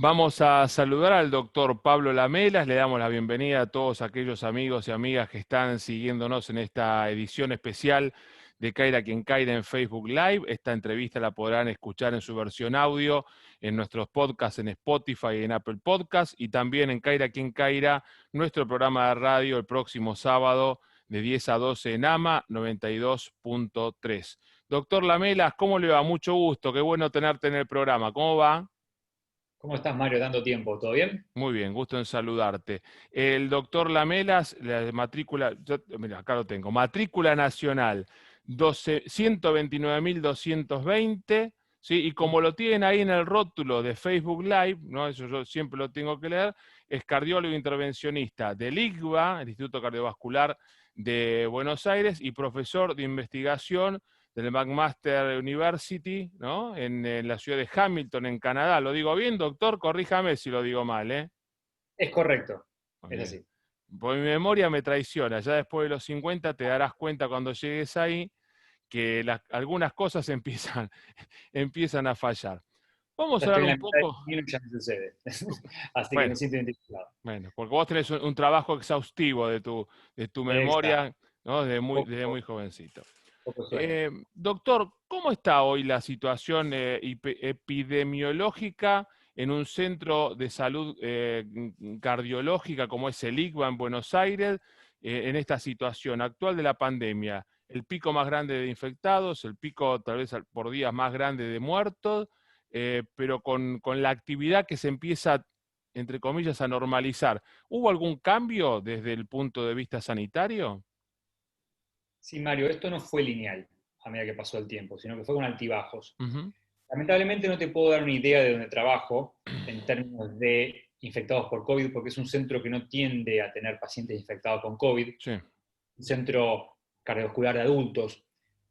Vamos a saludar al doctor Pablo Lamelas, le damos la bienvenida a todos aquellos amigos y amigas que están siguiéndonos en esta edición especial de Caira quien Caira en Facebook Live. Esta entrevista la podrán escuchar en su versión audio en nuestros podcasts en Spotify y en Apple Podcasts y también en Caira quien Caira, nuestro programa de radio el próximo sábado de 10 a 12 en AMA 92.3. Doctor Lamelas, ¿cómo le va? Mucho gusto, qué bueno tenerte en el programa. ¿Cómo va? ¿Cómo estás, Mario? ¿Dando tiempo? ¿Todo bien? Muy bien, gusto en saludarte. El doctor Lamelas, la matrícula, mira, acá lo tengo, matrícula nacional 129.220, ¿sí? Y como lo tienen ahí en el rótulo de Facebook Live, ¿no? Eso yo siempre lo tengo que leer, es cardiólogo intervencionista del ICVA, el Instituto Cardiovascular de Buenos Aires, y profesor de investigación del McMaster University, ¿no? En la ciudad de Hamilton, en Canadá. ¿Lo digo bien, doctor? Corríjame si lo digo mal, ¿eh? Es correcto, Muy es bien. así. Pues mi memoria me traiciona. Ya después de los 50 te darás cuenta cuando llegues ahí que algunas cosas empiezan a fallar. Vamos Ya a estoy hablar en la un mitad del poco, camino y ya me sucede. Así que me bueno, siento identificado. bueno, porque vos tenés un trabajo exhaustivo de tu Exacto. memoria, ¿no? Desde Poco, muy jovencito. poco sueño. Doctor, ¿cómo está hoy la situación epidemiológica en un centro de salud cardiológica como es el ICVA en Buenos Aires, en esta situación actual de la pandemia? El pico más grande de infectados, el pico tal vez por días más grande de muertos, pero con la actividad que se empieza, entre comillas, a normalizar. ¿Hubo algún cambio desde el punto de vista sanitario? Sí, Mario, esto no fue lineal a medida que pasó el tiempo, sino que fue con altibajos. Ujú. Lamentablemente no te puedo dar una idea de dónde trabajo en términos de infectados por COVID, porque es un centro que no tiende a tener pacientes infectados con COVID, Sí. un centro cardiovascular de adultos.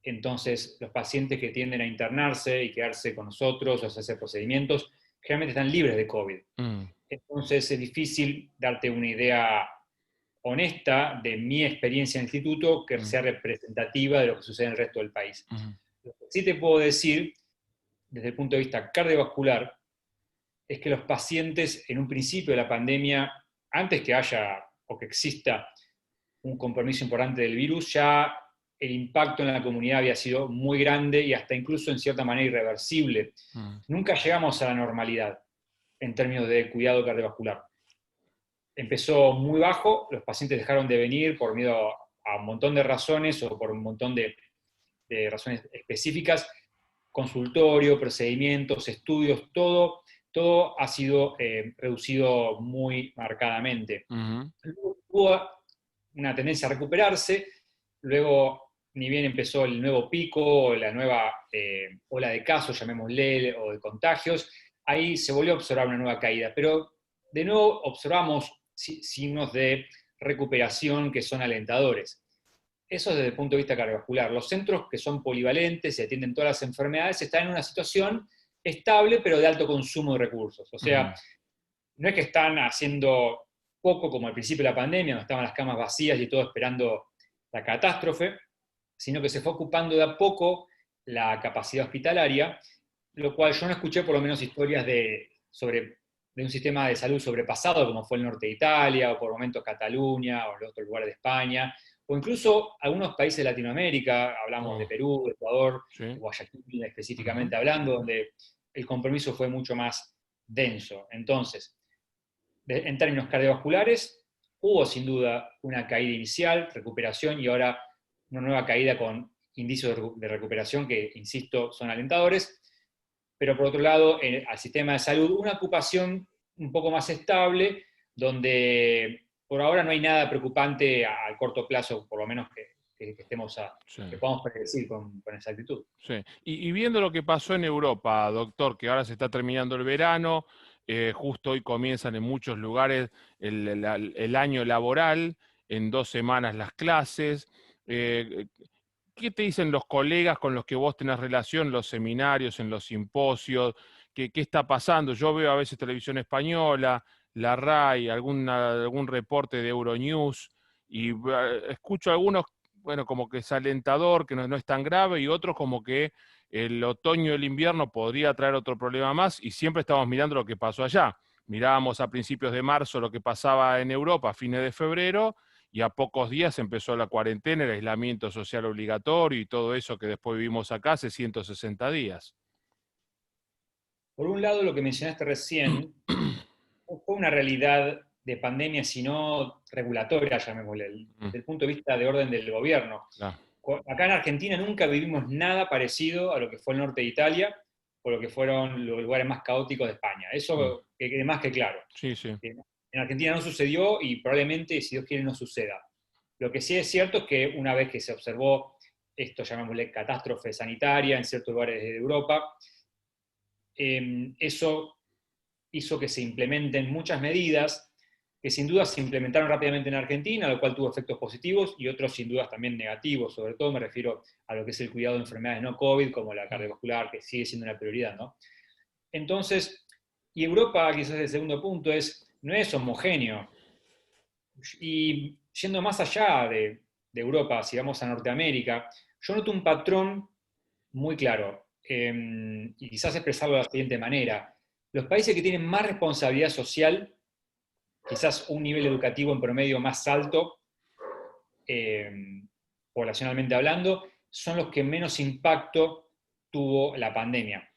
Entonces, los pacientes que tienden a internarse y quedarse con nosotros o hacer procedimientos, generalmente están libres de COVID. Mm, Entonces, es difícil darte una idea honesta de mi experiencia en el instituto que mm, sea representativa de lo que sucede en el resto del país. mm. Lo que sí te puedo decir, desde el punto de vista cardiovascular, es que los pacientes en un principio de la pandemia, antes que haya o que exista un compromiso importante del virus, ya el impacto en la comunidad había sido muy grande y hasta incluso en cierta manera irreversible. Mm, Nunca llegamos a la normalidad en términos de cuidado cardiovascular. Empezó muy bajo, los pacientes dejaron de venir por miedo a un montón de razones o por un montón de razones específicas, consultorio, procedimientos, estudios, todo ha sido reducido muy marcadamente. ujú. Hubo una tendencia a recuperarse, luego, ni bien empezó el nuevo pico, la nueva ola de casos, llamémosle, o de contagios, ahí se volvió a observar una nueva caída, pero de nuevo observamos signos de recuperación que son alentadores. Eso desde el punto de vista cardiovascular. Los centros que son polivalentes y atienden todas las enfermedades están en una situación estable, pero de alto consumo de recursos. O sea, Ujú. no es que están haciendo poco como al principio de la pandemia, donde estaban las camas vacías y todo esperando la catástrofe, sino que se fue ocupando de a poco la capacidad hospitalaria, lo cual yo no escuché por lo menos historias de un sistema de salud sobrepasado, como fue el norte de Italia, o por momentos Cataluña, o los otros lugares de España, o incluso algunos países de Latinoamérica, hablamos de Oh, Perú, de Ecuador, sí. Guayaquil Ujú. específicamente hablando, donde el compromiso fue mucho más denso. Entonces, en términos cardiovasculares, hubo sin duda una caída inicial, recuperación y ahora una nueva caída con indicios de recuperación que, insisto, son alentadores. Pero por otro lado, al sistema de salud, una ocupación un poco más estable, donde por ahora no hay nada preocupante al corto plazo, por lo menos que estemos Sí, que podamos predecir con exactitud. sí. Y viendo lo que pasó en Europa, doctor, que ahora se está terminando el verano, justo hoy comienzan en muchos lugares el año laboral, en 2 semanas las clases. eh, ¿Qué te dicen los colegas con los que vos tenés relación, en los seminarios, en los simposios? ¿Qué está pasando? Yo veo a veces televisión española, la RAI, algún reporte de Euronews, y escucho algunos, bueno, como que es alentador, que no es tan grave, y otros como que el otoño y el invierno podría traer otro problema más y siempre estamos mirando lo que pasó allá. Mirábamos a principios de marzo lo que pasaba en Europa a fines de febrero y a pocos días empezó la cuarentena, el aislamiento social obligatorio y todo eso que después vivimos acá hace 160 días. Por un lado, lo que mencionaste recién no fue una realidad de pandemia, sino regulatoria, llamémosle, Mm, desde el punto de vista de orden del gobierno. claro. Acá en Argentina nunca vivimos nada parecido a lo que fue el norte de Italia o lo que fueron los lugares más caóticos de España. Mm, Eso que quede más que claro. sí, sí. En Argentina no sucedió y probablemente, si Dios quiere, no suceda. Lo que sí es cierto es que una vez que se observó esto, llamémosle catástrofe sanitaria en ciertos lugares de Europa, eso hizo que se implementen muchas medidas que sin duda se implementaron rápidamente en Argentina, lo cual tuvo efectos positivos y otros sin dudas también negativos. Sobre todo me refiero a lo que es el cuidado de enfermedades no COVID, como la cardiovascular, que sigue siendo una prioridad, ¿no? Entonces, y Europa, quizás el segundo punto, no es homogéneo. Y yendo más allá de Europa, si vamos a Norteamérica, yo noto un patrón muy claro, y quizás expresarlo de la siguiente manera. Los países que tienen más responsabilidad social, quizás un nivel educativo en promedio más alto, eh, poblacionalmente hablando, son los que menos impacto tuvo la pandemia.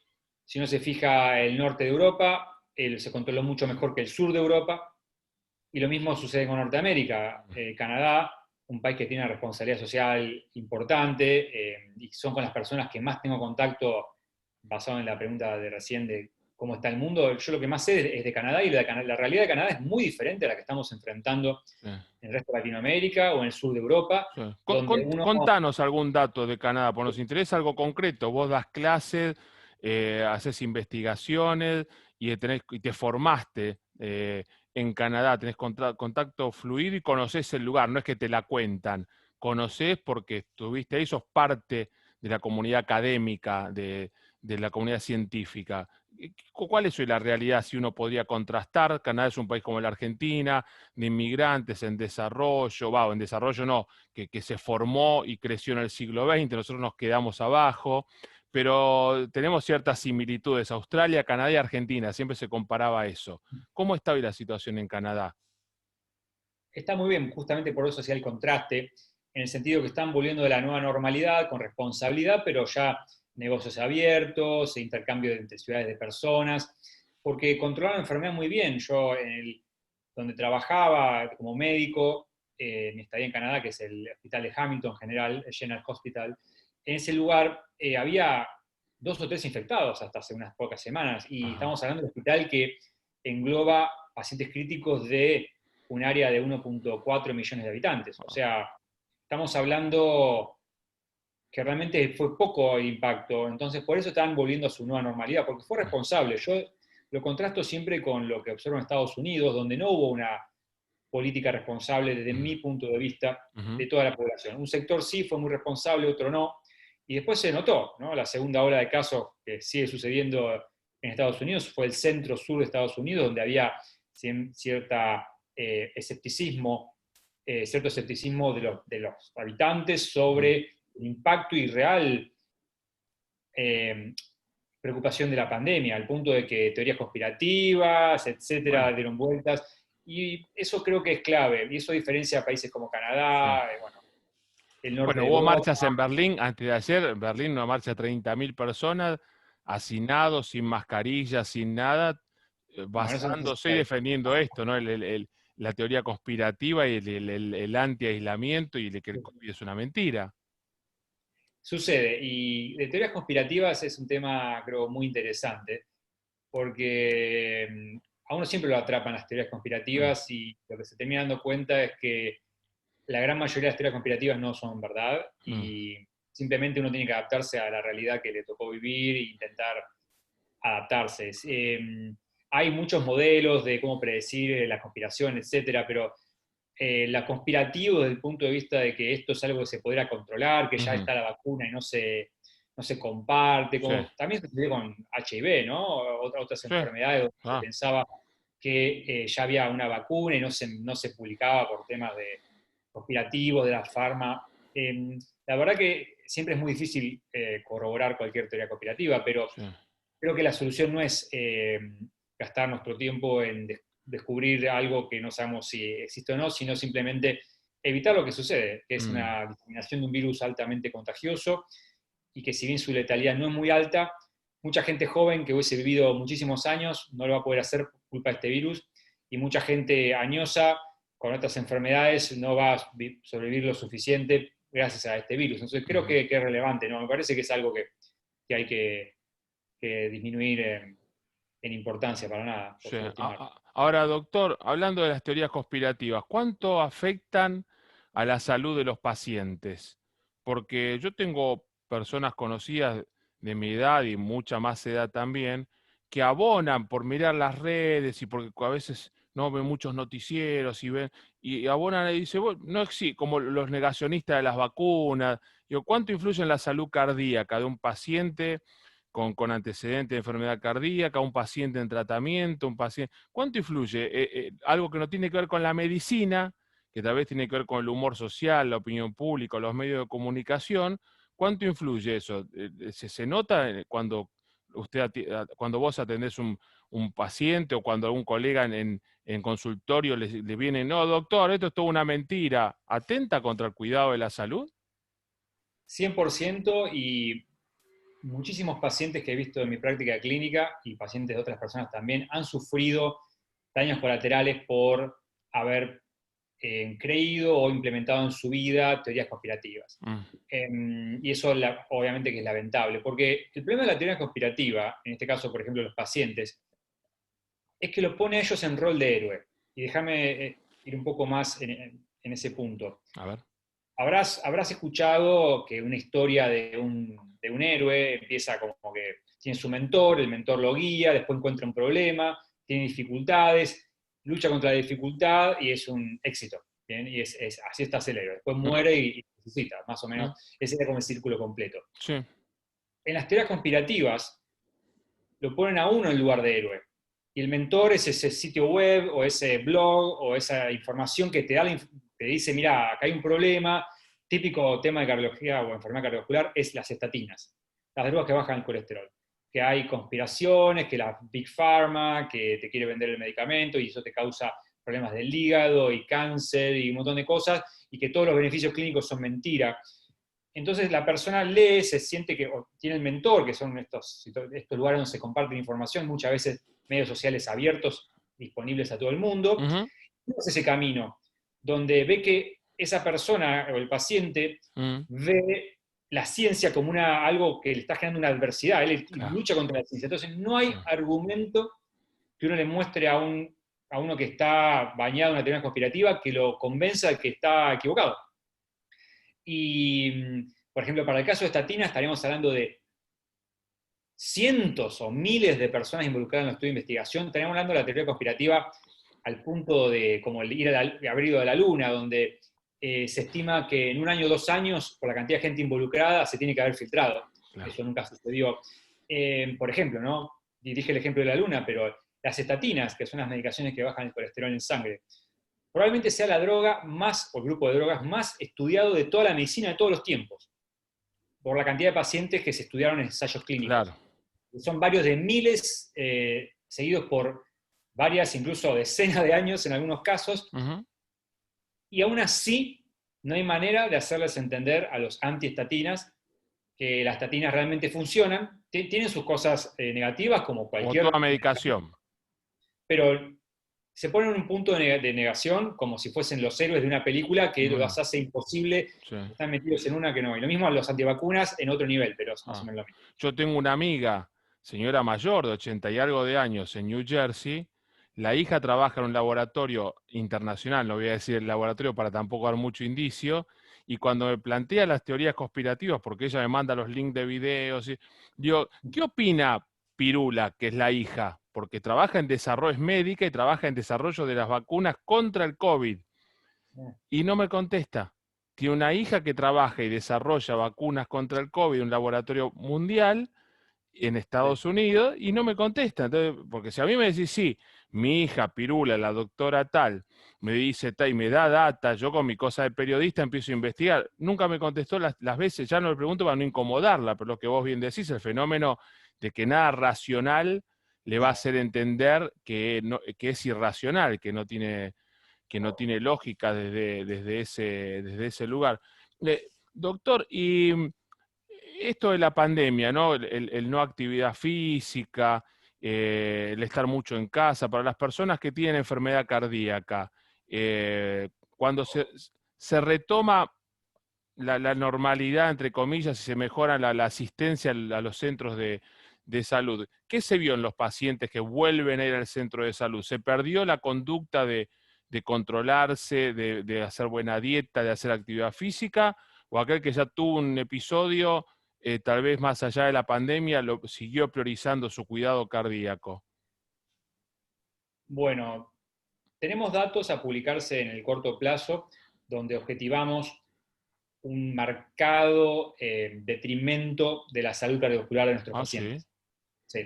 Si uno se fija, el norte de Europa se controló mucho mejor que el sur de Europa, y lo mismo sucede con Norteamérica. Canadá, un país que tiene una responsabilidad social importante, y son con las personas que más tengo contacto, basado en la pregunta de recién de cómo está el mundo. Yo lo que más sé es de Canadá, y la realidad de Canadá es muy diferente a la que estamos enfrentando Sí. en el resto de Latinoamérica o en el sur de Europa, Sí. donde uno... Contanos algún dato de Canadá, porque nos interesa algo concreto. Vos das clases, haces investigaciones y te formaste en Canadá, tenés contacto fluido y conocés el lugar, no es que te la cuentan, conocés porque estuviste ahí, sos parte de la comunidad académica, de la comunidad científica. ¿Cuál es hoy la realidad si uno podría contrastar? Canadá es un país como la Argentina, de inmigrantes en desarrollo, en desarrollo no, que se formó y creció en el siglo XX, nosotros nos quedamos abajo, pero tenemos ciertas similitudes. Australia, Canadá y Argentina, siempre se comparaba eso. ¿Cómo está hoy la situación en Canadá? Está muy bien, justamente por eso hacía el contraste, en el sentido que están volviendo de la nueva normalidad con responsabilidad, pero ya negocios abiertos, intercambio entre ciudades de personas, porque controlaron la enfermedad muy bien. Yo, donde trabajaba como médico, mi estadía en Canadá, que es el hospital de Hamilton General, el General Hospital, en ese lugar había 2 o 3 infectados hasta hace unas pocas semanas, y Ajá. estamos hablando de un hospital que engloba pacientes críticos de un área de 1,4 millones de habitantes. O sea, estamos hablando que realmente fue poco el impacto. Entonces, por eso están volviendo a su nueva normalidad, porque fue responsable. Yo lo contrasto siempre con lo que observo en Estados Unidos, donde no hubo una política responsable desde mi punto de vista Ujú. de toda la población. Un sector sí fue muy responsable, otro no. Y después se notó, ¿no? La segunda ola de casos que sigue sucediendo en Estados Unidos fue el centro-sur de Estados Unidos, donde había cierta escepticismo, cierto escepticismo de los habitantes sobre el impacto y real eh, preocupación de la pandemia, al punto de que teorías conspirativas, etcétera, Bueno, dieron vueltas. Y eso creo que es clave, y eso diferencia a países como sí. Canadá, bueno, el norte Bueno, de hubo Europa. marchas en Berlín antes de ayer, en Berlín una marcha de 30.000 personas, hacinados, sin mascarillas, sin nada, Bueno, eso no basándose y sucede. defendiendo esto, ¿no? La teoría conspirativa y el anti-aislamiento y que el COVID es una mentira. Sucede, y de teorías conspirativas es un tema, creo, muy interesante, porque a uno siempre lo atrapan las teorías Mm, conspirativas, y lo que se termina dando cuenta es que la gran mayoría de las teorías conspirativas no son verdad, mm, y simplemente uno tiene que adaptarse a la realidad que le tocó vivir e intentar adaptarse. Hay muchos modelos de cómo predecir la conspiración, etcétera, pero la conspirativo desde el punto de vista de que esto es algo que se podrá controlar, que ya ujú. está la vacuna y no se comparte, Sí, como también sucedió con HIV, ¿no? Otras sí, enfermedades donde se ah, pensaba que ya había una vacuna y no se publicaba por temas de conspirativos de la farma. La verdad que siempre es muy difícil corroborar cualquier teoría conspirativa, pero sí. creo que la solución no es gastar nuestro tiempo en descubrir algo que no sabemos si existe o no, sino simplemente evitar lo que sucede, que es Mm, una diseminación de un virus altamente contagioso y que si bien su letalidad no es muy alta, mucha gente joven que hubiese vivido muchísimos años no lo va a poder hacer por culpa de este virus y mucha gente añosa con otras enfermedades no va a sobrevivir lo suficiente gracias a este virus. Entonces creo ujú. que es relevante, ¿no? Me parece que es algo que hay que disminuir en importancia, para nada, por Sí. subestimar. Ahora, doctor, hablando de las teorías conspirativas, ¿cuánto afectan a la salud de los pacientes? Porque yo tengo personas conocidas de mi edad y mucha más edad también, que abonan por mirar las redes y porque a veces no ven muchos noticieros y abonan y dicen, "Bueno, no existe", como los negacionistas de las vacunas. Digo, ¿cuánto influye en la salud cardíaca de un paciente con antecedentes de enfermedad cardíaca, un paciente en tratamiento, un paciente? ¿Cuánto influye? Algo que no tiene que ver con la medicina, que tal vez tiene que ver con el humor social, la opinión pública, los medios de comunicación. ¿Cuánto influye eso? ¿Se nota cuando cuando vos atendés un paciente o cuando algún colega en consultorio le viene, no, doctor, esto es toda una mentira? ¿Atenta contra el cuidado de la salud? 100% y muchísimos pacientes que he visto en mi práctica clínica y pacientes de otras personas también han sufrido daños colaterales por haber creído o implementado en su vida teorías conspirativas. Mm, Y eso obviamente que es lamentable, porque el problema de la teoría conspirativa, en este caso, por ejemplo, los pacientes, es que lo pone a ellos en rol de héroe. Y déjame ir un poco más en ese punto. a ver. Habrás escuchado que una historia de un héroe empieza como que tiene su mentor, el mentor lo guía, después encuentra un problema, tiene dificultades, lucha contra la dificultad y es un éxito. ¿Bien? Y así está el héroe. Después Mm, muere y resucita, más o menos. mm, Ese era como el círculo completo. sí, En las teorías conspirativas lo ponen a uno en lugar de héroe. Y el mentor es ese sitio web o ese blog o esa información que te dice, mira, acá hay un problema, típico tema de cardiología o enfermedad cardiovascular es las estatinas, las drogas que bajan el colesterol. Que hay conspiraciones, que la Big Pharma, que te quiere vender el medicamento y eso te causa problemas del hígado y cáncer y un montón de cosas, y que todos los beneficios clínicos son mentira. Entonces la persona lee, se siente que tiene el mentor, que son estos lugares donde se comparte información, muchas veces medios sociales abiertos, disponibles a todo el mundo, ujú, y hace ese camino, donde ve que esa persona o el paciente mm, ve la ciencia como algo que le está generando una adversidad, él claro, lucha contra la ciencia. Entonces no hay sí. argumento que uno le muestre a uno que está bañado en una teoría conspirativa que lo convenza de que está equivocado. Y, por ejemplo, para el caso de estatina estaríamos hablando de cientos o miles de personas involucradas en el estudio de investigación. Estaríamos hablando de la teoría conspirativa al punto de como el ir haber ido a la luna, donde se estima que en un año o 2 años, por la cantidad de gente involucrada, se tiene que haber filtrado. Claro. Eso nunca sucedió. Por ejemplo, ¿no? Dirige el ejemplo de la luna, pero las estatinas, que son las medicaciones que bajan el colesterol en sangre, probablemente sea la droga más, o el grupo de drogas más estudiado de toda la medicina de todos los tiempos, por la cantidad de pacientes que se estudiaron en ensayos clínicos. Claro. Son varios de miles, seguidos por varias, incluso decenas de años en algunos casos, Ujú. y aún así no hay manera de hacerles entender a los antiestatinas que las estatinas realmente funcionan. Tienen sus cosas negativas, como Como toda cualquier medicamento, medicación. pero se ponen en un punto de negación como si fuesen los héroes de una película que Mm, los hace imposible, sí. están metidos en una que no. Y lo mismo a los antivacunas en otro nivel, pero es más o Ah. menos lo mismo. Yo tengo una amiga, señora mayor de 80 y algo de años en New Jersey. La hija trabaja en un laboratorio internacional, no voy a decir el laboratorio para tampoco dar mucho indicio, y cuando me plantea las teorías conspirativas, porque ella me manda los links de videos, digo, ¿qué opina Pirula, que es la hija? Porque trabaja en desarrollo, es médica y trabaja en desarrollo de las vacunas contra el COVID. Y no me contesta. Tiene una hija que trabaja y desarrolla vacunas contra el COVID en un laboratorio mundial en Estados Unidos y no me contesta. Entonces, porque si a mí me decís, sí, mi hija Pirula, la doctora tal, me dice tal y me da data, yo con mi cosa de periodista empiezo a investigar. Nunca me contestó las veces, ya no le pregunto para no incomodarla, pero lo que vos bien decís, el fenómeno de que nada racional le va a hacer entender que, no, que es irracional, que no tiene lógica desde ese lugar. Doctor, y esto de la pandemia, ¿no? El no actividad física, el estar mucho en casa, para las personas que tienen enfermedad cardíaca, cuando se retoma la normalidad, entre comillas, y se mejora la asistencia a los centros de salud, ¿qué se vio en los pacientes que vuelven a ir al centro de salud? ¿Se perdió la conducta de controlarse, de hacer buena dieta, de hacer actividad física? ¿O aquel que ya tuvo un episodio, tal vez más allá de la pandemia, siguió priorizando su cuidado cardíaco? Bueno, tenemos datos a publicarse en el corto plazo donde objetivamos un marcado detrimento de la salud cardiovascular de nuestros Ah, sí. pacientes. Sí.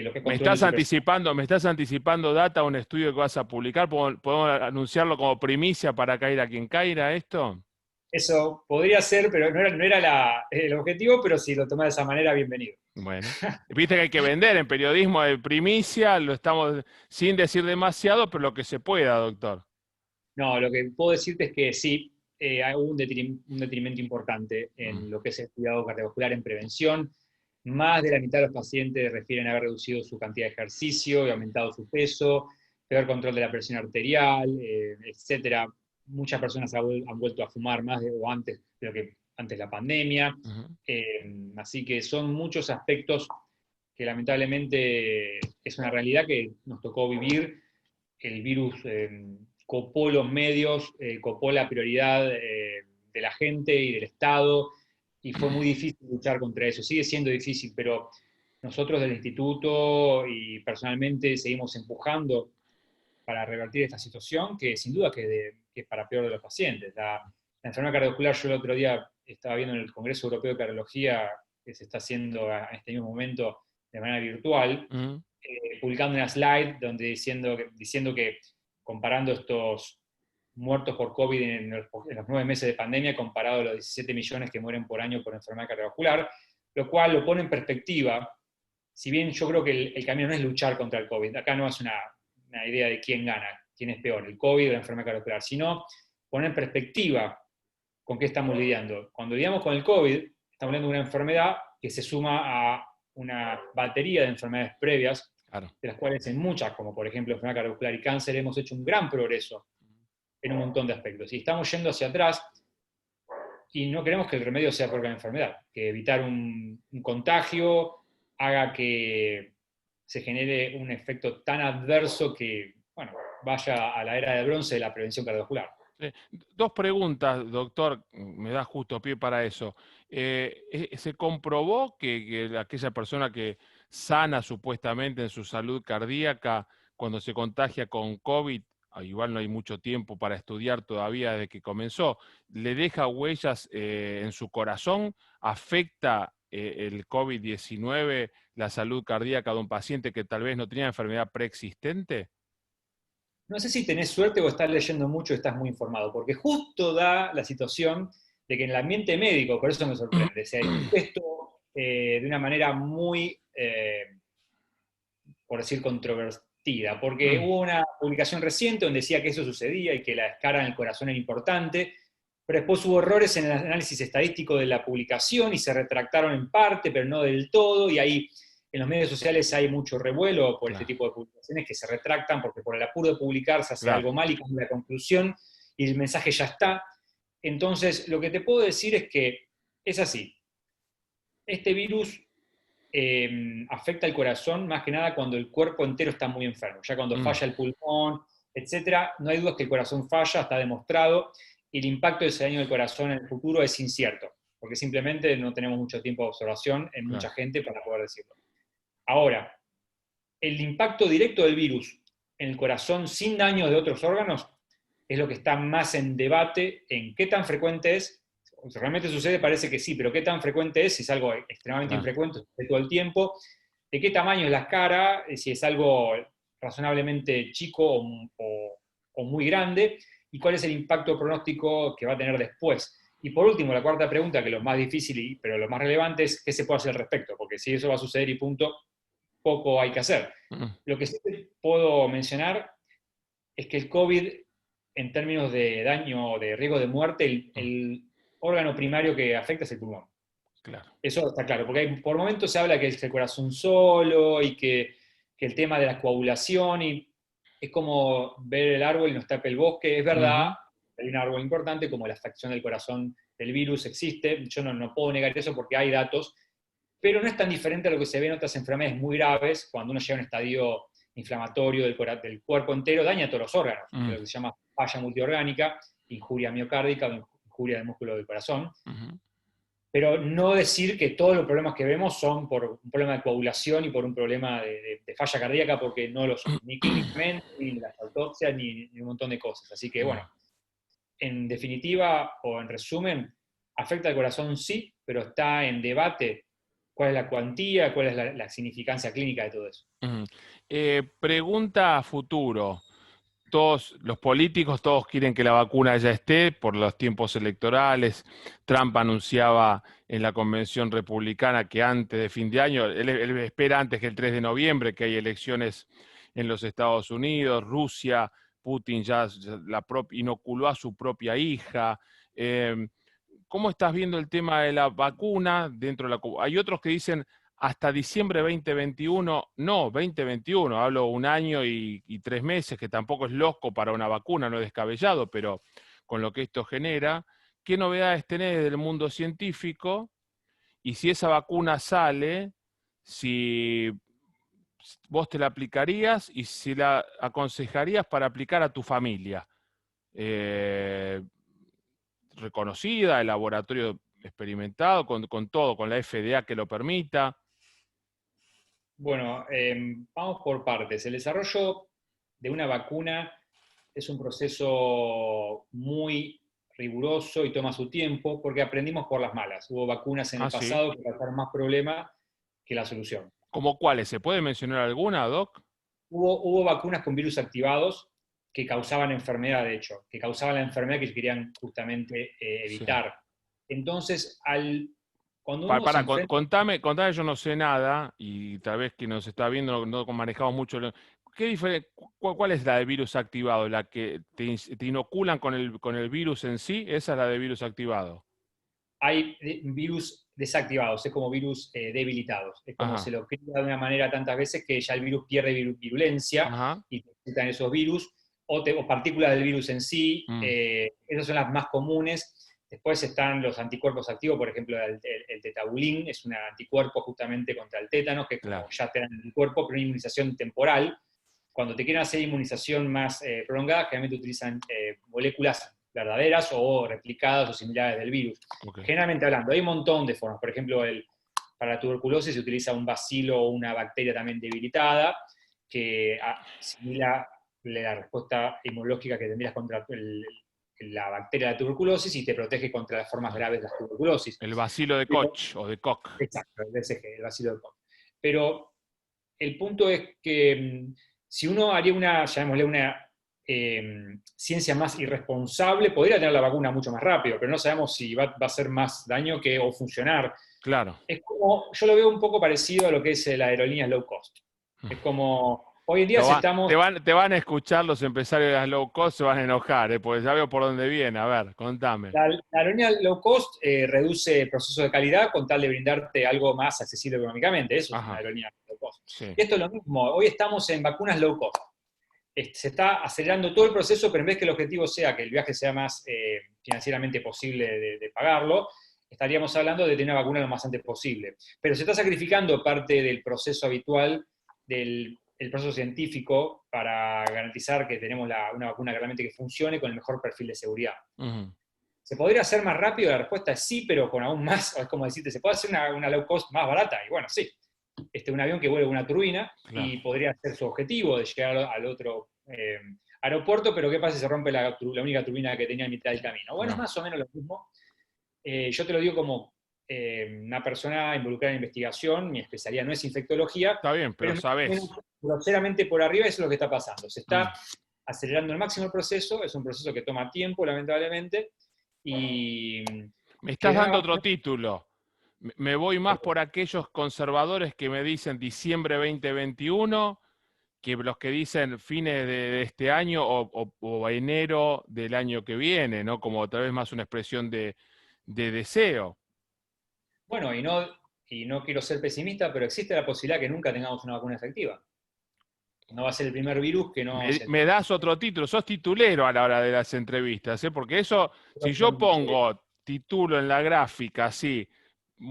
Lo que es control de Me estás anticipando data, un estudio que vas a publicar. ¿Podemos anunciarlo como primicia para caer a quien caiga esto? Eso podría ser, pero no era el objetivo, pero si lo tomás de esa manera, bienvenido. Bueno, viste que hay que vender en periodismo de primicia, lo estamos sin decir demasiado, pero lo que se pueda, doctor. No, lo que puedo decirte es que sí, hay un detrimento importante Mm. en lo que es el cuidado cardiovascular en prevención. Más de la mitad de los pacientes refieren haber reducido su cantidad de ejercicio y aumentado su peso, peor control de la presión arterial, etcétera. Muchas personas han vuelto a fumar más o antes de lo que antes de la pandemia. Ujú. Así que son muchos aspectos que lamentablemente es una realidad que nos tocó vivir. El virus copó los medios, copó la prioridad de la gente y del Estado, y fue muy difícil luchar contra eso. Sigue siendo difícil, pero nosotros del instituto y personalmente seguimos empujando para revertir esta situación, que sin duda que es para peor de los pacientes. La enfermedad cardiovascular, yo el otro día estaba viendo en el Congreso Europeo de Cardiología, que se está haciendo en este mismo momento de manera virtual, Ujú. publicando una slide donde diciendo que comparando estos muertos por COVID en los 9 meses de pandemia, comparado a los 17 millones que mueren por año por enfermedad cardiovascular, lo cual lo pone en perspectiva. Si bien yo creo que el camino no es luchar contra el COVID, acá no es una idea de quién gana, quién es peor, el COVID o la enfermedad cardiovascular, sino poner en perspectiva con qué estamos lidiando. Cuando lidiamos con el COVID, estamos hablando de una enfermedad que se suma a una batería de enfermedades previas, Claro. de las cuales en muchas, como por ejemplo enfermedad cardiovascular y cáncer, hemos hecho un gran progreso en un montón de aspectos. Y estamos yendo hacia atrás y no queremos que el remedio sea por la enfermedad, que evitar un contagio haga que se genere un efecto tan adverso que, bueno, vaya a la era de bronce de la prevención cardiovascular. Sí. Dos preguntas, doctor, me da justo pie para eso. ¿Se comprobó que aquella persona que sana supuestamente en su salud cardíaca, cuando se contagia con COVID, igual no hay mucho tiempo para estudiar todavía desde que comenzó, le deja huellas en su corazón? ¿Afecta el COVID-19 la salud cardíaca de un paciente que tal vez no tenía enfermedad preexistente? No sé si tenés suerte o estás leyendo mucho y estás muy informado, porque justo da la situación de que en el ambiente médico, por eso me sorprende, se discute esto de una manera muy, por decir, controvertida, porque Mm. hubo una publicación reciente donde decía que eso sucedía y que la descarga en el corazón era importante, pero después hubo errores en el análisis estadístico de la publicación y se retractaron en parte, pero no del todo, y ahí en los medios sociales hay mucho revuelo por este Claro, tipo de publicaciones que se retractan porque por el apuro de publicar se hace claro. algo mal y cambia la conclusión y el mensaje ya está. Entonces, lo que te puedo decir es que es así. Este virus afecta el corazón más que nada cuando el cuerpo entero está muy enfermo. Ya cuando Mm. falla el pulmón, etcétera, no hay dudas que el corazón falla, está demostrado, y el impacto de ese daño del corazón en el futuro es incierto, porque simplemente no tenemos mucho tiempo de observación en mucha Claro. gente para poder decirlo. Ahora, el impacto directo del virus en el corazón sin daño de otros órganos es lo que está más en debate en qué tan frecuente es, realmente sucede, parece que sí, pero ¿qué tan frecuente es? Si es algo extremadamente Claro. infrecuente, sucede todo el tiempo. ¿De qué tamaño es la cara? Si es algo razonablemente chico o muy grande, y cuál es el impacto pronóstico que va a tener después. Y por último, la cuarta pregunta, que es lo más difícil, pero lo más relevante es qué se puede hacer al respecto, porque si eso va a suceder y punto, poco hay que hacer. Mm, Lo que sí puedo mencionar es que el COVID, en términos de daño, de riesgo de muerte, mm, el órgano primario que afecta es el pulmón. claro. Eso está claro, porque por momentos se habla que es el corazón solo y que el tema de la coagulación, y es como ver el árbol y nos tapa el bosque. Es verdad, Ujú, hay un árbol importante como la afección del corazón del virus existe, yo no puedo negar eso porque hay datos, pero no es tan diferente a lo que se ve en otras enfermedades muy graves, cuando uno llega a un estadio inflamatorio del cuerpo entero, daña todos los órganos, que mm, es lo que se llama falla multiorgánica, injuria miocárdica o injuria del músculo del corazón. ujú. Pero no decir que todos los problemas que vemos son por un problema de coagulación y por un problema de falla cardíaca, porque no lo son, ni clínicamente, ni en las autopsias, ni un montón de cosas. Así que bueno, en definitiva o en resumen, afecta al corazón sí, pero está en debate cuál es la cuantía, cuál es la significancia clínica de todo eso. Ujú. Pregunta a futuro. Todos los políticos, todos quieren que la vacuna ya esté por los tiempos electorales. Trump anunciaba en la convención republicana que antes de fin de año, él espera antes que el 3 de noviembre, que hay elecciones en los Estados Unidos. Rusia, Putin ya inoculó a su propia hija. Eh, ¿Cómo estás viendo el tema de la vacuna dentro de hay otros que dicen hasta diciembre 2021, no, 2021, hablo un año y 3 meses, que tampoco es loco para una vacuna, no es descabellado, pero con lo que esto genera, ¿qué novedades tenés del mundo científico? Y si esa vacuna sale, si vos te la aplicarías y si la aconsejarías para aplicar a tu familia. Eh, Reconocida, el laboratorio experimentado, con todo, con la FDA que lo permita. Bueno, vamos por partes. El desarrollo de una vacuna es un proceso muy riguroso y toma su tiempo porque aprendimos por las malas. Hubo vacunas en Ah, el sí. pasado que causaron más problema que la solución. ¿Cómo cuáles? ¿Se puede mencionar alguna, Doc? Hubo vacunas con virus activados que causaban enfermedad, de hecho, que causaban la enfermedad que querían justamente Sí. evitar. Entonces, cuando Para, uno se para, enfrenta. contame, yo no sé nada, y tal vez quien nos está viendo no manejamos mucho. ¿Cuál es la de virus activado? ¿La que te inoculan con el virus en sí? Esa es la de virus activado. Hay virus desactivados, es como virus debilitados. Es como se Ajá, lo cría de una manera tantas veces que ya el virus pierde virulencia ajá. y necesitan esos virus o partículas del virus en sí. Mm, Esas son las más comunes. Después están los anticuerpos activos, por ejemplo, el tetabulín es un anticuerpo justamente contra el tétano, que es como claro. ya te dan el anticuerpo, pero una inmunización temporal. Cuando te quieren hacer inmunización más prolongada, generalmente utilizan moléculas verdaderas o replicadas o similares del virus. Ok. Generalmente hablando, hay un montón de formas. Por ejemplo, para la tuberculosis se utiliza un bacilo o una bacteria también debilitada que asimila la respuesta inmunológica que tendrías contra la bacteria de la tuberculosis y te protege contra las formas graves de la tuberculosis. El bacilo de Pero, Koch o de Koch. exacto, el BCG, el bacilo de Koch. Pero el punto es que si uno haría llamémosle una ciencia más irresponsable, podría tener la vacuna mucho más rápido, pero no sabemos si va a hacer más daño o funcionar. Claro. Es como, yo lo veo un poco parecido a lo que es la aerolínea low cost. Es como, hoy en día aceptamos. Te van a escuchar los empresarios de las low cost, se van a enojar, porque ya veo por dónde viene. A ver, contame. La aerolínea low cost reduce el proceso de calidad con tal de brindarte algo más accesible económicamente. Eso es una Ajá, aerolínea low cost. sí. Y esto es lo mismo. Hoy estamos en vacunas low cost. Se está acelerando todo el proceso, pero en vez que el objetivo sea que el viaje sea más financieramente posible de pagarlo, estaríamos hablando de tener una vacuna lo más antes posible. Pero se está sacrificando parte del proceso habitual del proceso científico para garantizar que tenemos una vacuna realmente que funcione con el mejor perfil de seguridad. Ujú, ¿Se podría hacer más rápido? La respuesta es sí, pero con aún más, es como decirte, ¿se puede hacer una low cost más barata? Y bueno, sí. Un avión que vuelve una turbina claro. y podría ser su objetivo de llegar al otro aeropuerto, pero ¿qué pasa si se rompe la única turbina que tenía en mitad del camino? Bueno, es No. más o menos lo mismo. Yo te lo digo como una persona involucrada en investigación, mi especialidad no es infectología, Está bien, pero pero sabés. groseramente por arriba eso es lo que está pasando. Se Mm. está acelerando al máximo el proceso, es un proceso que toma tiempo, lamentablemente, y Me que estás de una dando otro vacuna, título. Me voy más por aquellos conservadores que me dicen diciembre 2021 que los que dicen fines de este año o enero del año que viene, ¿no? Como otra vez más una expresión de deseo. bueno, y no quiero ser pesimista, pero existe la posibilidad que nunca tengamos una vacuna efectiva. No va a ser el primer virus que no se... Me das otro título, sos titulero a la hora de las entrevistas, ¿eh? Porque eso, si yo pongo título en la gráfica así,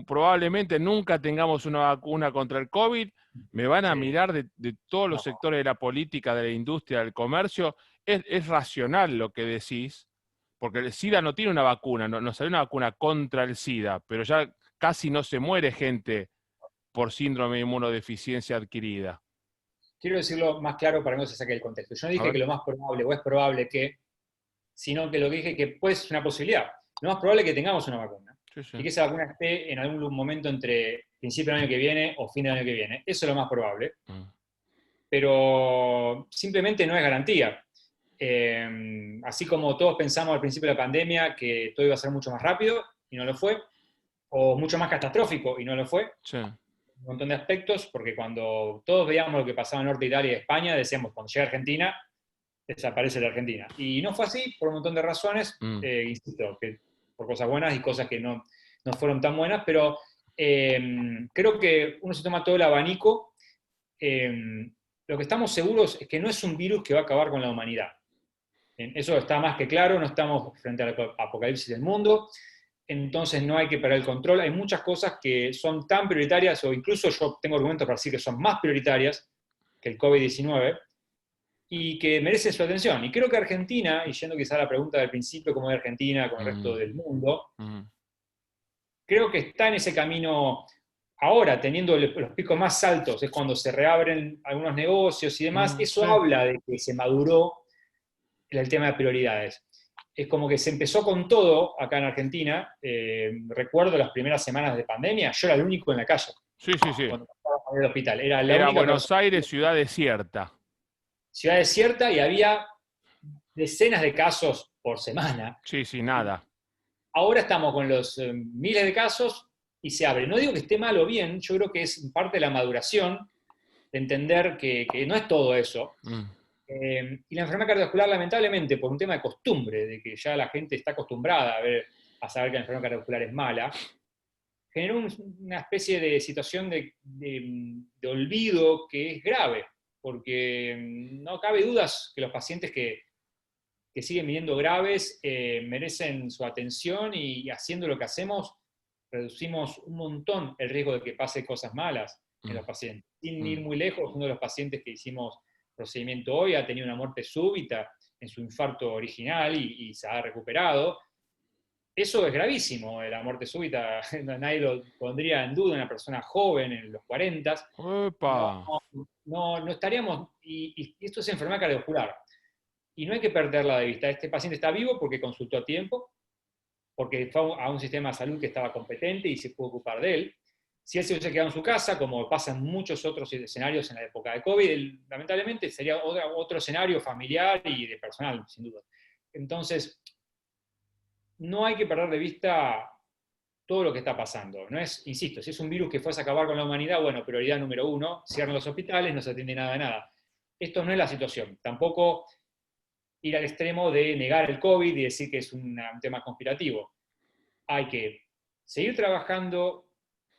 probablemente nunca tengamos una vacuna contra el COVID, me van a Sí, mirar de todos los no. sectores de la política, de la industria, del comercio. Es racional lo que decís, porque el SIDA no tiene una vacuna, no salió una vacuna contra el SIDA, pero ya casi no se muere gente por síndrome de inmunodeficiencia adquirida. Quiero decirlo más claro para que no se saque el contexto. Yo no A dije que ver. lo más probable o es probable que, sino que lo que dije que puede ser una posibilidad. Lo más probable es que tengamos una vacuna Sí, sí. y que esa vacuna esté en algún momento entre principio del año que viene o fin del año que viene. Eso es lo más probable, Mm. pero simplemente no es garantía. Así como todos pensamos al principio de la pandemia que todo iba a ser mucho más rápido y no lo fue, o mucho más catastrófico y no lo fue, Sí. un montón de aspectos, porque cuando todos veíamos lo que pasaba en Norte de Italia y España, decíamos, cuando llega Argentina, desaparece la Argentina. Y no fue así por un montón de razones, Mm. insisto, que por cosas buenas y cosas que no fueron tan buenas, pero creo que uno se toma todo el abanico. Lo que estamos seguros es que no es un virus que va a acabar con la humanidad. Eso está más que claro, no estamos frente al apocalipsis del mundo, entonces no hay que perder el control. Hay muchas cosas que son tan prioritarias, o incluso yo tengo argumentos para decir que son más prioritarias que el COVID-19, y que merecen su atención. Y creo que Argentina, y yendo quizá a la pregunta del principio, como de Argentina con el resto Mm. del mundo, Mm. creo que está en ese camino ahora, teniendo los picos más altos, es cuando se reabren algunos negocios y demás. Mm. Eso Sí. habla de que se maduró el tema de prioridades. Es como que se empezó con todo acá en Argentina. Recuerdo las primeras semanas de pandemia, yo era el único en la calle Sí, sí, sí. cuando estaba en el hospital. Era la Era única Buenos persona. Aires, ciudad desierta. Ciudad desierta y había decenas de casos por semana. Sí, sí, nada. Ahora estamos con los miles de casos y se abre. No digo que esté mal o bien, yo creo que es parte de la maduración de entender que no es todo eso. Mm. Y la enfermedad cardiovascular, lamentablemente, por un tema de costumbre, de que ya la gente está acostumbrada a saber que la enfermedad cardiovascular es mala, generó una especie de situación de olvido que es grave, porque no cabe dudas que los pacientes que siguen viniendo graves merecen su atención y haciendo lo que hacemos reducimos un montón el riesgo de que pase cosas malas en Mm. los pacientes. Sin ir Mm. muy lejos, uno de los pacientes que hicimos procedimiento hoy ha tenido una muerte súbita en su infarto original y se ha recuperado. Eso es gravísimo, la muerte súbita, nadie lo pondría en duda, una persona joven en los 40, Epa. no, no estaríamos, y esto es enfermedad cardiovascular, y no hay que perderla de vista. Este paciente está vivo porque consultó a tiempo, porque fue a un sistema de salud que estaba competente y se pudo ocupar de él. Si él se hubiese quedado en su casa, como pasa en muchos otros escenarios en la época de COVID, lamentablemente sería otro escenario familiar y de personal, sin duda. Entonces, no hay que perder de vista todo lo que está pasando. No es, insisto, si es un virus que fuese a acabar con la humanidad, bueno, prioridad número uno, cierran los hospitales, no se atiende nada de nada. Esto no es la situación. Tampoco ir al extremo de negar el COVID y decir que es un tema conspirativo. Hay que seguir trabajando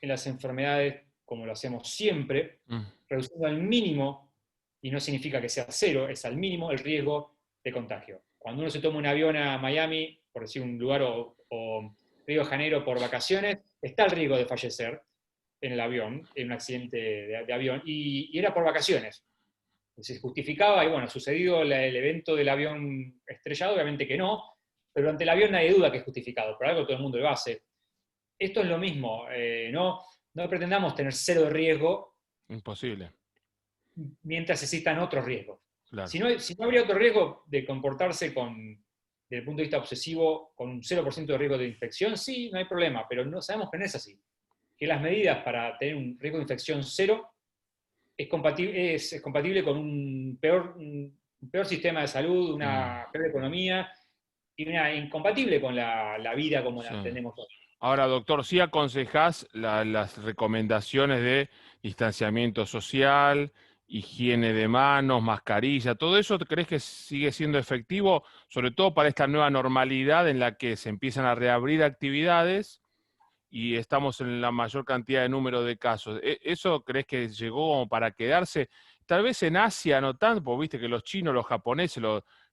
en las enfermedades como lo hacemos siempre, Mm. reduciendo al mínimo, y no significa que sea cero, es al mínimo el riesgo de contagio. Cuando uno se toma un avión a Miami, por decir un lugar, o Río de Janeiro por vacaciones, está el riesgo de fallecer en el avión, en un accidente de avión, y era por vacaciones. Se justificaba, y bueno, sucedido el evento del avión estrellado, obviamente que no, pero durante el avión nadie duda que es justificado, por algo todo el mundo lo hace. Esto es lo mismo, no pretendamos tener cero de riesgo Imposible. mientras existan otros riesgos. Claro. Si no habría otro riesgo de comportarse con desde el punto de vista obsesivo con un 0% de riesgo de infección, sí, no hay problema, pero no sabemos que no es así. Que las medidas para tener un riesgo de infección cero es compatible con un peor sistema de salud, una peor economía, y incompatible con la vida como la Sí. entendemos hoy. Ahora, doctor, ¿sí aconsejás las recomendaciones de distanciamiento social, higiene de manos, mascarilla, todo eso crees que sigue siendo efectivo, sobre todo para esta nueva normalidad en la que se empiezan a reabrir actividades y estamos en la mayor cantidad de número de casos? ¿Eso crees que llegó como para quedarse? Tal vez en Asia no tanto, porque viste que los chinos, los japoneses,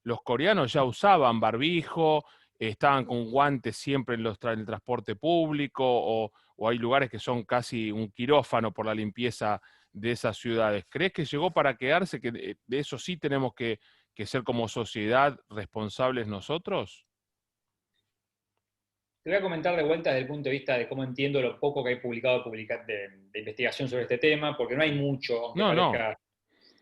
los coreanos ya usaban barbijo, estaban con guantes siempre en el transporte público, o hay lugares que son casi un quirófano por la limpieza de esas ciudades. ¿Crees que llegó para quedarse, que de eso sí tenemos que ser como sociedad responsables nosotros? Te voy a comentar de vuelta desde el punto de vista de cómo entiendo lo poco que hay publicado de investigación sobre este tema, porque no hay mucho, aunque No, no. parezca.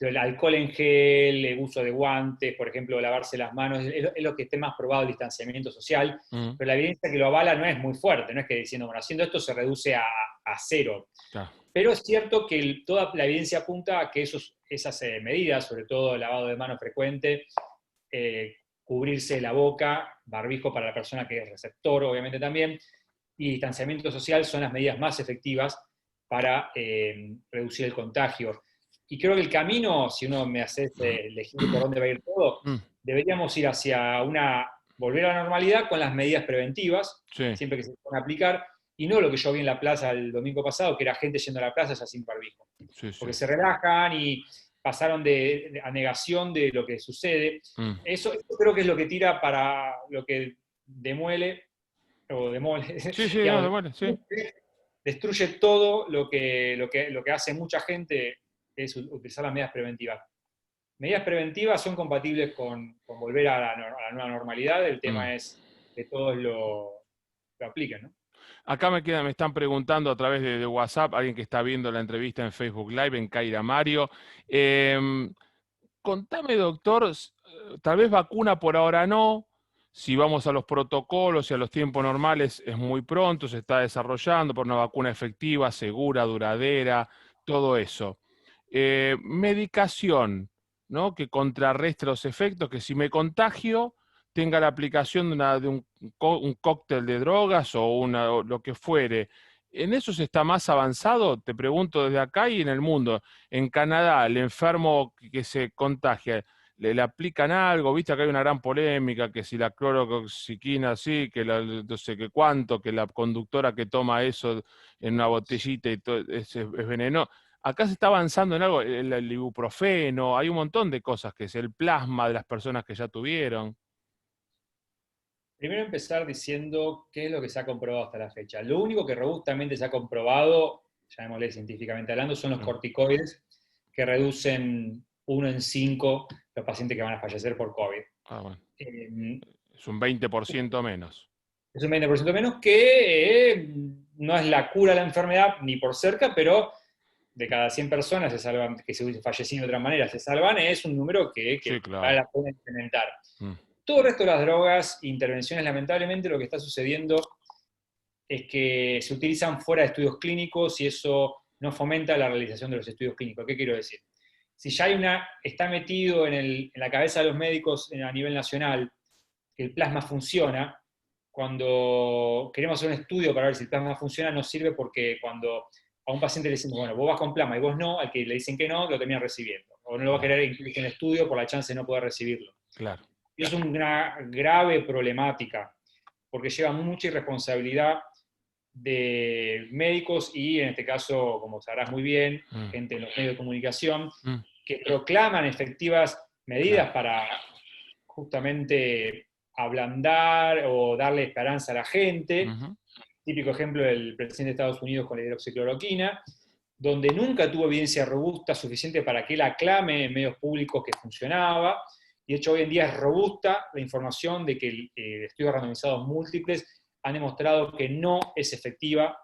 El alcohol en gel, el uso de guantes, por ejemplo, lavarse las manos, es lo que esté más probado el distanciamiento social, Mm, pero la evidencia que lo avala no es muy fuerte, no es que diciendo, bueno, haciendo esto se reduce a cero. ya. Pero es cierto que toda la evidencia apunta a que esas medidas, sobre todo el lavado de manos frecuente, cubrirse la boca, barbijo para la persona que es receptor, obviamente también, y distanciamiento social son las medidas más efectivas para reducir el contagio. Y creo que el camino, si uno me hace elegir por dónde va a ir todo, Mm, deberíamos ir hacia volver a la normalidad con las medidas preventivas, sí, siempre que se puedan aplicar, y no lo que yo vi en la plaza el domingo pasado, que era gente yendo a la plaza ya sin barbijo. sí, sí. Porque se relajan y pasaron a negación de lo que sucede. Mm. Eso creo que es lo que tira para lo que demuele, o demole, Sí, sí, no, digamos, bueno, sí. destruye todo lo que hace mucha gente, que es utilizar las medidas preventivas. Medidas preventivas son compatibles con volver a la nueva normalidad, el Mm. tema es que todos lo apliquen, ¿no? Acá me están preguntando a través de WhatsApp, alguien que está viendo la entrevista en Facebook Live, en Caira Mario. Contame, doctor, tal vez vacuna por ahora no. Si vamos a los protocolos y a los tiempos normales, es muy pronto, se está desarrollando por una vacuna efectiva, segura, duradera, todo eso. Medicación, ¿no? Que contrarreste los efectos, que si me contagio, tenga la aplicación un cóctel de drogas o lo que fuere. ¿En eso se está más avanzado? Te pregunto desde acá y en el mundo. En Canadá, el enfermo que se contagia, ¿le aplican algo? Viste que hay una gran polémica, que si la cloroxiquina sí, que no sé qué cuánto, que la conductora que toma eso en una botellita y todo, es veneno. Acá se está avanzando en algo, el ibuprofeno, hay un montón de cosas, que es el plasma de las personas que ya tuvieron. Primero empezar diciendo qué es lo que se ha comprobado hasta la fecha. Lo único que robustamente se ha comprobado, llamémosle científicamente hablando, son los Sí. corticoides que reducen 1 en 5 los pacientes que van a fallecer por COVID. Ah, bueno, Eh, es un 20% menos. es un 20% menos que no es la cura de la enfermedad ni por cerca, pero de cada 100 personas se salvan, que se hubiesen fallecido de otra manera, se salvan, es un número que Sí, vale claro. la pena implementar. Mm, Todo el resto de las drogas, intervenciones, lamentablemente lo que está sucediendo es que se utilizan fuera de estudios clínicos y eso no fomenta la realización de los estudios clínicos. ¿Qué quiero decir? Si ya está metido en la cabeza de los médicos a nivel nacional que el plasma funciona, cuando queremos hacer un estudio para ver si el plasma funciona, nos sirve porque cuando a un paciente le decimos, bueno, vos vas con plasma y vos no, al que le dicen que no, lo termina recibiendo. O no lo va a claro, querer incluir en el estudio por la chance de no poder recibirlo. claro. Y es una grave problemática, porque lleva mucha irresponsabilidad de médicos y, en este caso, como sabrás muy bien, Mm, gente en los medios de comunicación, mm, que proclaman efectivas medidas claro. para justamente ablandar o darle esperanza a la gente. Ujú, Típico ejemplo del presidente de Estados Unidos con la hidroxicloroquina, donde nunca tuvo evidencia robusta suficiente para que él aclame en medios públicos que funcionaba, y de hecho hoy en día es robusta la información de que estudios randomizados múltiples han demostrado que no es efectiva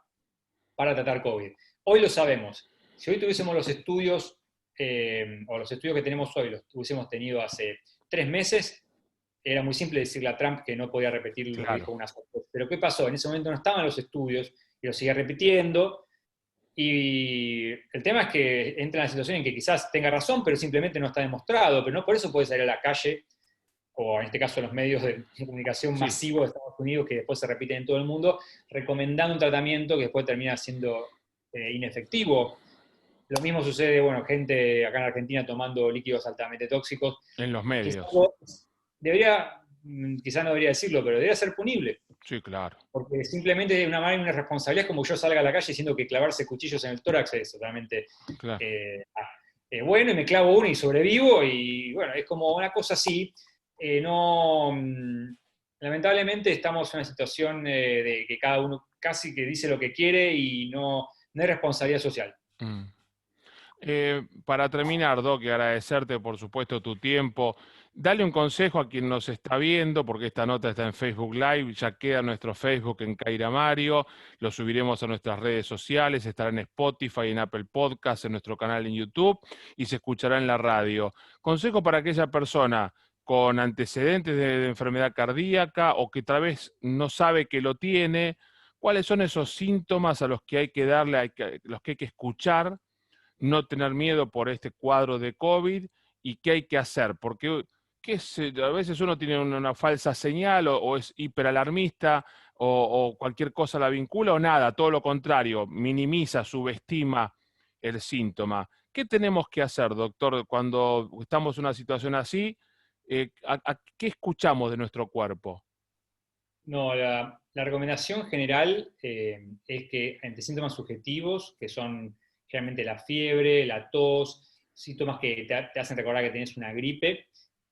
para tratar COVID. Hoy lo sabemos. Si hoy tuviésemos los estudios, o los estudios que tenemos hoy, los hubiésemos tenido hace 3 meses, era muy simple decirle a Trump que no podía repetir lo que dijo Claro. unas veces. Pero ¿qué pasó? En ese momento no estaban los estudios y lo seguía repitiendo. Y el tema es que entra en la situación en que quizás tenga razón, pero simplemente no está demostrado, pero no por eso puede salir a la calle, o en este caso los medios de comunicación Sí. masivos de Estados Unidos, que después se repiten en todo el mundo, recomendando un tratamiento que después termina siendo inefectivo. Lo mismo sucede, bueno, gente acá en Argentina tomando líquidos altamente tóxicos. En los Quizás medios. debería, quizás no debería decirlo, pero debería ser punible. Sí, claro. Porque simplemente una mala irresponsabilidad es como yo salga a la calle diciendo que clavarse cuchillos en el tórax es totalmente Claro. bueno, y me clavo uno y sobrevivo, y bueno, es como una cosa así. No, lamentablemente estamos en una situación de que cada uno casi que dice lo que quiere y no hay responsabilidad social. Mm. Para terminar, Doc, y agradecerte por supuesto tu tiempo, dale un consejo a quien nos está viendo, porque esta nota está en Facebook Live, ya queda en nuestro Facebook en Caira Mario, lo subiremos a nuestras redes sociales, estará en Spotify, en Apple Podcasts, en nuestro canal en YouTube y se escuchará en la radio. Consejo para aquella persona con antecedentes de enfermedad cardíaca o que tal vez no sabe que lo tiene, ¿cuáles son esos síntomas a los que hay que darle, los que hay que escuchar? No tener miedo por este cuadro de COVID y qué hay que hacer, porque a veces uno tiene una falsa señal o es hiperalarmista o cualquier cosa la vincula o nada, todo lo contrario, minimiza, subestima el síntoma. ¿Qué tenemos que hacer, doctor, cuando estamos en una situación así? ¿Qué escuchamos de nuestro cuerpo? No, la recomendación general es que ante síntomas subjetivos, que son generalmente la fiebre, la tos, síntomas que te hacen recordar que tenés una gripe,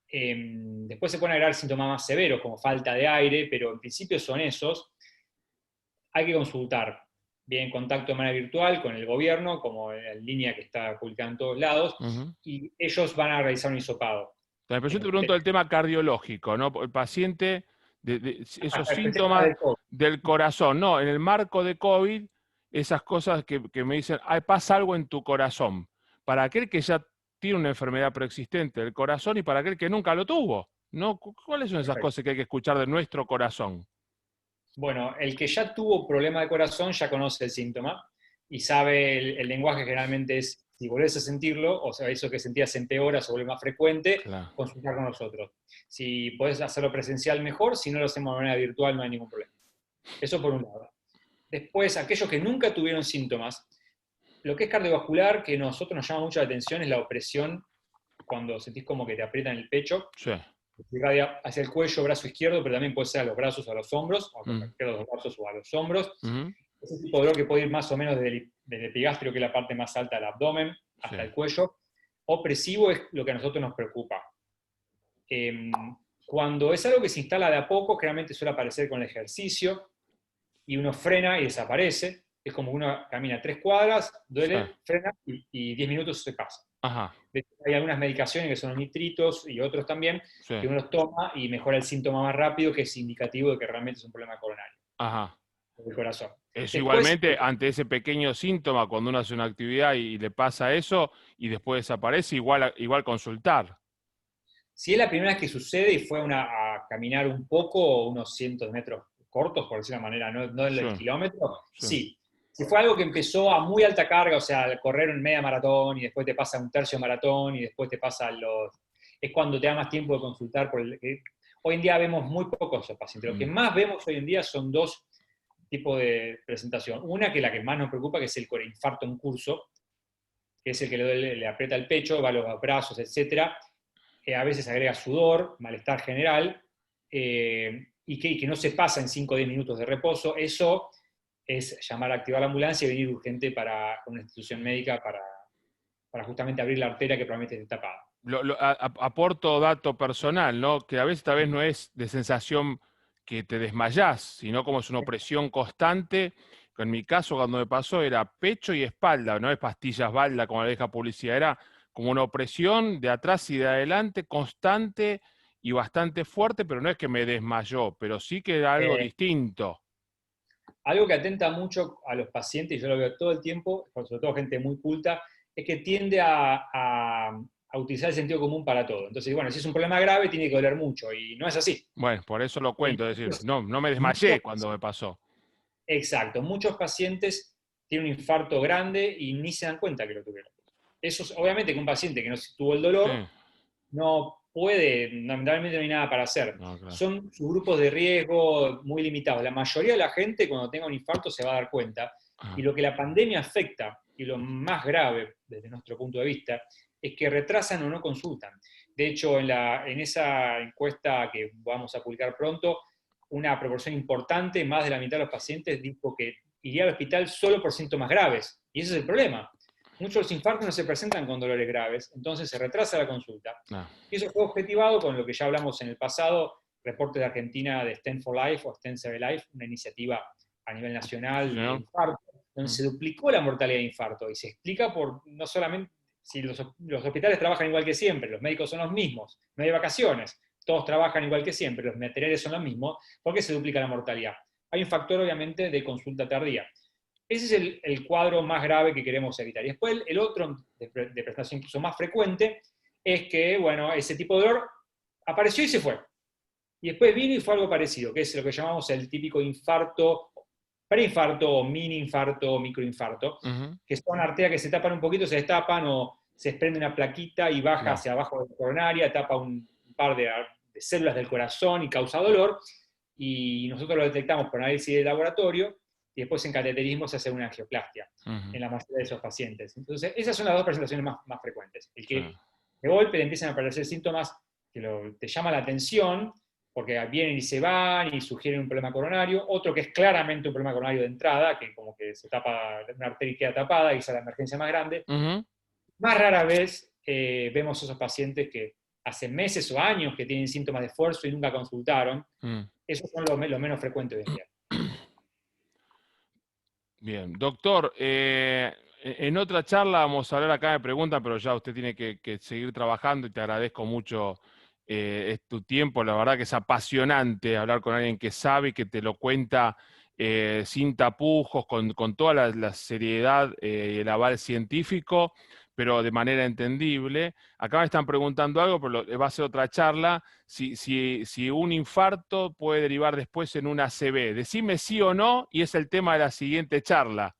después se pueden agregar síntomas más severos, como falta de aire, pero en principio son esos. Hay que consultar, bien en contacto de manera virtual con el gobierno, como en línea que está publicada en todos lados, Ujú. y ellos van a realizar un hisopado. Pero yo En te los pregunto el tema cardiológico, ¿no? El paciente, esos el tema síntomas del COVID. del corazón, ¿no? En el marco de COVID, esas cosas que me dicen, ay, pasa algo en tu corazón. Para aquel que ya tiene una enfermedad preexistente del corazón y para aquel que nunca lo tuvo, ¿no? ¿Cuáles son esas Perfecto. cosas que hay que escuchar de nuestro corazón? Bueno, el que ya tuvo problema de corazón ya conoce el síntoma y sabe el lenguaje generalmente es, si volvés a sentirlo, o sea, eso que sentías en empeora, se vuelve más frecuente, Claro. consultar con nosotros. Si podés hacerlo presencial, mejor; si no, lo hacemos de manera virtual, no hay ningún problema. Eso por un lado. Después, aquellos que nunca tuvieron síntomas, lo que es cardiovascular, que a nosotros nos llama mucho la atención, es la opresión, cuando sentís como que te aprietan el pecho, Sí. irradia hacia el cuello, brazo izquierdo, pero también puede ser a los brazos o a los hombros, o a Mm. cualquiera de los brazos o a los hombros. Ujú. Ese tipo de dolor que puede ir más o menos desde el epigastrio, que es la parte más alta del abdomen, Sí. hasta el cuello. Opresivo es lo que a nosotros nos preocupa. Eh, Cuando es algo que se instala de a poco, generalmente suele aparecer con el ejercicio, y uno frena y desaparece. Es como uno camina 3 cuadras, Sí. duele, frena y 10 minutos se pasa. Ajá. De hecho, hay algunas medicaciones que son los nitritos y otros también, Sí. que uno los toma y mejora el síntoma más rápido, que es indicativo de que realmente es un problema coronario Ajá. del corazón. Eso Después, igualmente, ante ese pequeño síntoma, cuando uno hace una actividad y le pasa eso y después desaparece, igual consultar. si es la primera vez que sucede y fue a caminar un poco, unos cientos de metros cortos, por decir de una manera, no Sí, el kilómetro, sí. sí. Si fue algo que empezó a muy alta carga, o sea, al correr en media maratón y después te pasa un tercio maratón y después te pasa es cuando te da más tiempo de consultar. Hoy en día vemos muy pocos esos pacientes. Lo que más vemos hoy en día son dos tipos de presentación. Una, que es la que más nos preocupa, que es el infarto en curso, que es el que le aprieta el pecho, va a los brazos, etcétera. A veces agrega sudor, malestar general, y que no se pasa en 5 o 10 minutos de reposo. Eso es llamar a activar la ambulancia y venir urgente para una institución médica para justamente abrir la arteria que probablemente esté tapada. Aporto dato personal, ¿no? Que a veces tal vez no es de sensación que te desmayás, sino como es una opresión constante. En mi caso, cuando me pasó, era pecho y espalda, no es pastillas balda como la vieja publicidad, era como una opresión de atrás y de adelante, constante y bastante fuerte, pero no es que me desmayó, pero sí que era algo Eh, distinto. Algo que atenta mucho a los pacientes, y yo lo veo todo el tiempo, sobre todo gente muy culta, es que tiende a utilizar el sentido común para todo. Entonces, bueno, si es un problema grave, tiene que doler mucho, y no es así. Bueno, por eso lo Y cuento, es decir, muchos- no me muchos desmayé cuando me pasó. Exacto, muchos pacientes tienen un infarto grande y ni se dan cuenta que lo tuvieron. Obviamente que un paciente que no tuvo el Sí, dolor no puede, lamentablemente no hay nada para hacer. no, claro. Son grupos de riesgo muy limitados. La mayoría de la gente cuando tenga un infarto se va a dar cuenta. Ah, Y lo que la pandemia afecta, y lo más grave desde nuestro punto de vista, es que retrasan o no consultan. De hecho, en esa encuesta que vamos a publicar pronto, una proporción importante, más de la mitad de los pacientes, dijo que iría al hospital solo por síntomas graves. Y ese es el problema. Muchos de los infartos no se presentan con dolores graves, entonces se retrasa la consulta. no. Y eso fue objetivado con lo que ya hablamos en el pasado, reporte de Argentina de Stent for Life o Stent Save Life, una iniciativa a nivel Sí, nacional de señor. infarto, donde Mm. se duplicó la mortalidad de infarto y se explica por no solamente si los hospitales trabajan igual que siempre, los médicos son los mismos, no hay vacaciones, todos trabajan igual que siempre, los materiales son los mismos, ¿por qué se duplica la mortalidad? Hay un factor obviamente de consulta tardía. Ese es el cuadro más grave que queremos evitar. Y después el otro, de presentación incluso más frecuente, es que, bueno, ese tipo de dolor apareció y se fue. Y después vino y fue algo parecido, que es lo que llamamos el típico infarto, preinfarto o mini infarto o microinfarto, Ujú. que son arterias que se tapan un poquito, se destapan o se desprende una plaquita y baja Claro. hacia abajo de la coronaria, tapa un par de células del corazón y causa dolor. Y nosotros lo detectamos por análisis de laboratorio y después en cateterismo se hace una angioplastia Ujú. en la mayoría de esos pacientes. Entonces, esas son las dos presentaciones más frecuentes. El Sí. que de golpe le empiezan a aparecer síntomas que te llama la atención, porque vienen y se van y sugieren un problema coronario, otro que es claramente un problema coronario de entrada, que como que se tapa, una arteria queda tapada y esa es la emergencia más grande. Ujú. Más rara vez vemos esos pacientes que hace meses o años que tienen síntomas de esfuerzo y nunca consultaron. Mm. Esos son los menos frecuentes hoy en día. Bien, doctor, en otra charla vamos a hablar acá, me preguntan, pero ya usted tiene que seguir trabajando y te agradezco mucho es tu tiempo. La verdad que es apasionante hablar con alguien que sabe y que te lo cuenta sin tapujos, con toda la seriedad y el aval científico, pero de manera entendible. Acá me están preguntando algo, pero va a ser otra charla. Si un infarto puede derivar después en una ACV. Decime sí o no, y es el tema de la siguiente charla.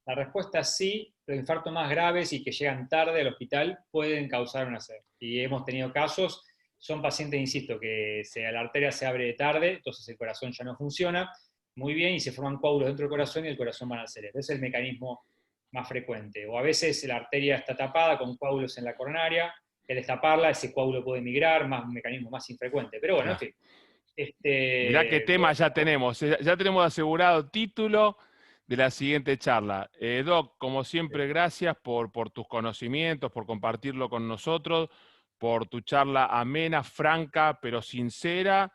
La respuesta es sí, los infartos más graves y que llegan tarde al hospital pueden causar una ACV. Y hemos tenido casos, son pacientes, insisto, que la arteria se abre tarde, entonces el corazón ya no funciona muy bien y se forman coágulos dentro del corazón y el corazón va al cerebro. Ese es el mecanismo más frecuente. O a veces la arteria está tapada con coágulos en la coronaria, al destaparla ese coágulo puede migrar, más un mecanismo más infrecuente. Pero bueno, en Claro. fin. Mirá qué tema ya tenemos. Ya tenemos asegurado título de la siguiente charla. Doc, como siempre, gracias por tus conocimientos, por compartirlo con nosotros, por tu charla amena, franca, pero sincera,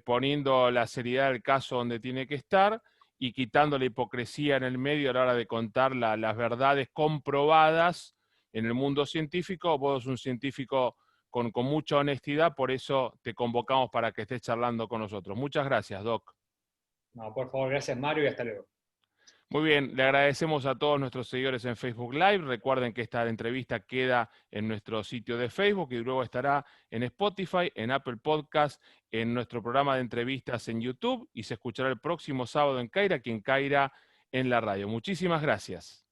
poniendo la seriedad del caso donde tiene que estar y quitando la hipocresía en el medio a la hora de contar las verdades comprobadas en el mundo científico. Vos sos un científico con mucha honestidad, por eso te convocamos para que estés charlando con nosotros. Muchas gracias, Doc. No, por favor, gracias Mario y hasta luego. Muy bien, le agradecemos a todos nuestros seguidores en Facebook Live. Recuerden que esta entrevista queda en nuestro sitio de Facebook y luego estará en Spotify, en Apple Podcast, en nuestro programa de entrevistas en YouTube y se escuchará el próximo sábado en Caira, quien Caira en la radio. Muchísimas gracias.